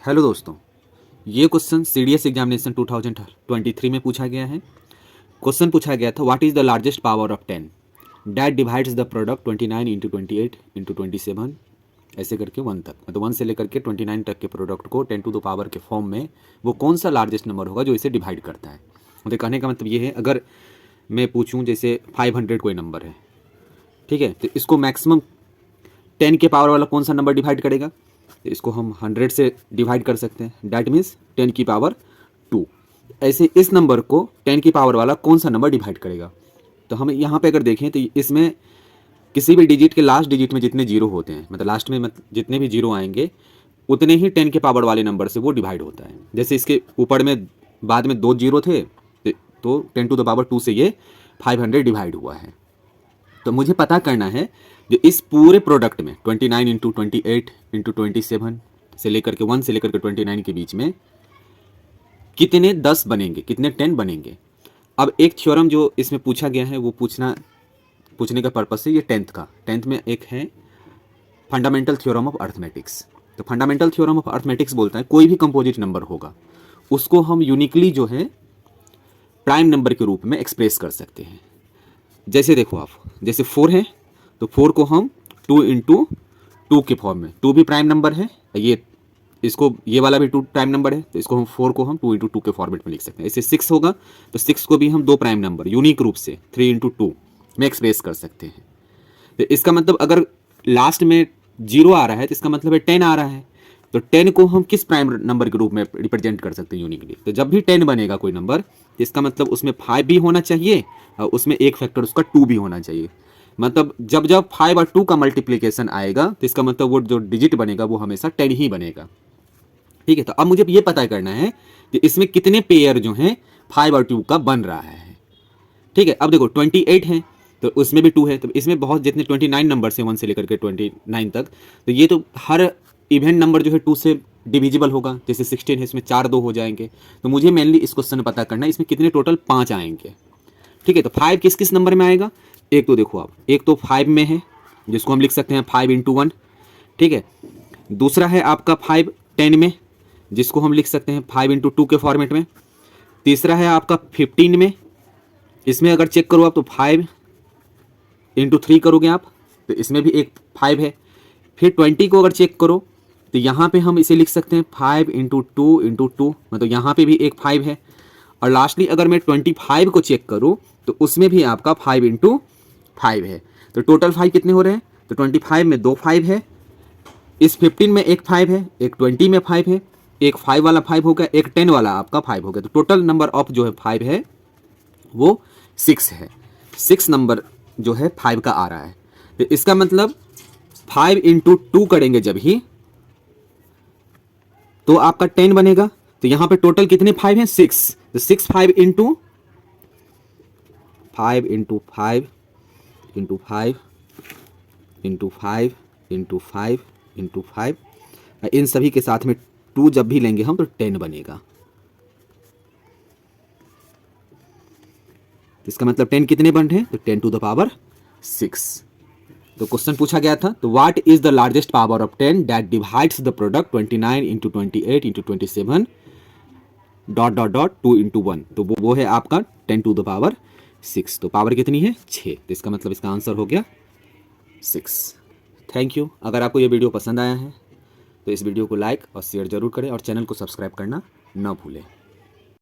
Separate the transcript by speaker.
Speaker 1: Hello दोस्तों, ये question CDS examination 2023 में पूछा गया है। क्वेश्चन पूछा गया था what is the largest power of 10 that divides the product 29 into 28 into 27 ऐसे करके 1 तक, मतलब 1 से लेकर के 29 तक के प्रोडक्ट को 10 टू द पावर के फॉर्म में वो कौन सा लार्जेस्ट नंबर होगा जो इसे डिवाइड करता है। मतलब कहने का मतलब ये है, अगर मैं पूछूं जैसे 500 कोई नंबर है, ठीक है, तो इसको मैक्सिमम 10 के पावर वाला कौन सा नंबर डिवाइड करेगा, तो इसको हम 100 से डिवाइड कर सकते हैं, डैट मीन्स 10 की पावर 2। ऐसे इस नंबर को 10 की पावर वाला कौन सा नंबर डिवाइड करेगा। तो हम यहाँ पे अगर देखें तो इसमें किसी भी डिजिट के लास्ट डिजिट में जितने जीरो होते हैं, मतलब लास्ट में जितने भी जीरो आएंगे उतने ही 10 के पावर वाले नंबर से वो डिवाइड होता है। जैसे इसके ऊपर में बाद में 2 जीरो थे तो 10 टू द पावर 2 से ये 500 डिवाइड हुआ है। तो मुझे पता करना है जो इस पूरे प्रोडक्ट में 29 इंटू 28 इंटू 27 से लेकर के 1 से लेकर के 29 के बीच में कितने 10 बनेंगे, कितने 10 बनेंगे। अब एक थ्योरम जो इसमें पूछा गया है वो पूछने का पर्पस है ये 10th में एक है फंडामेंटल थ्योरम ऑफ अर्थमेटिक्स। तो फंडामेंटल थ्योरम ऑफ अर्थमेटिक्स बोलता है कोई भी कंपोजिट नंबर होगा उसको हम यूनिकली जो है प्राइम नंबर के रूप में एक्सप्रेस कर सकते हैं। जैसे देखो आप, जैसे 4 है तो 4 को हम 2 इंटू 2 के फॉर्म में, 2 भी प्राइम नंबर है, ये वाला भी 2 प्राइम नंबर है, तो इसको हम 4 को हम 2 इंटू 2 के फॉर्मेट में लिख सकते हैं। ऐसे 6 होगा तो 6 को भी हम 2 प्राइम नंबर यूनिक रूप से 3 इंटू 2 में एक्सप्रेस कर सकते हैं। तो इसका मतलब अगर लास्ट में 0 आ रहा है तो इसका मतलब है 10 आ रहा है, तो 10 को हम किस प्राइम नंबर के रूप में रिप्रेजेंट कर सकते हैं यूनिकली। तो जब भी 10 बनेगा कोई नंबर तो इसका मतलब उसमें 5 भी होना चाहिए और उसमें एक फैक्टर उसका 2 भी होना चाहिए। मतलब जब जब 5 और 2 का मल्टीप्लिकेशन आएगा तो इसका मतलब वो जो डिजिट बनेगा वो हमेशा 10 ही बनेगा। ठीक है, तो अब मुझे ये पता करना है कि इसमें कितने पेयर जो हैं 5 और 2 का बन रहा है। ठीक है, अब देखो 28 है तो उसमें भी 2 है, तो इसमें बहुत जितने 29 नंबर से 1 से लेकर के 29 तक, तो ये तो हर इवेंट नंबर जो है 2 से डिविजिबल होगा। जैसे 16 है इसमें 4 2 हो जाएंगे। तो मुझे मेनली इस क्वेश्चन में पता करना है इसमें कितने टोटल 5 आएंगे। ठीक है, तो 5 किस किस नंबर में आएगा, एक तो देखो आप, एक तो 5 में है जिसको हम लिख सकते हैं 5 इंटू 1। ठीक है, दूसरा है आपका 5 10 में जिसको हम लिख सकते हैं 5 इंटू 2 के फॉर्मेट में। तीसरा है आपका 15 में, इसमें अगर चेक करो आप तो 5 इंटू 3 करोगे आप तो इसमें भी एक 5 है। फिर 20 को अगर चेक करो तो यहाँ पे हम इसे लिख सकते हैं 5 इंटू 2 इंटू 2, मतलब यहाँ पे भी एक 5 है। और लास्टली अगर मैं 25 को चेक करूँ तो उसमें भी आपका 5 इंटू 5 है। तो टोटल 5 कितने हो रहे हैं, तो 25 में 2 5 है, इस 15 में एक 5 है, एक 20 में 5 है, एक 5 वाला 5 हो गया, एक 10 वाला आपका 5 हो गया। तो टोटल नंबर ऑफ जो है 5 है वो 6 है। 6 नंबर जो है 5 का आ रहा है। तो इसका मतलब 5 इंटू 2 करेंगे जब ही तो आपका 10 बनेगा। तो यहां पे टोटल कितने 5 हैं, 6। तो 6 5 into 5 into 5 into 5 into 5 into 5 into 5, इन सभी के साथ में 2 जब भी लेंगे हम तो 10 बनेगा। तो इसका मतलब 10 कितने बन रहे हैं, तो 10 टू द पावर 6। तो क्वेश्चन पूछा गया था, तो what is the largest power of 10 that divides the product 29 into 28 into 27 dot dot dot 2 into 1। तो वो है आपका 10 टू द पावर 6। तो पावर कितनी है, 6। तो इसका मतलब इसका आंसर हो गया 6। Thank you. अगर आपको ये वीडियो पसंद आया है तो इस वीडियो को लाइक और शेयर जरूर करें और चैनल को सब्सक्राइब करना ना भूलें।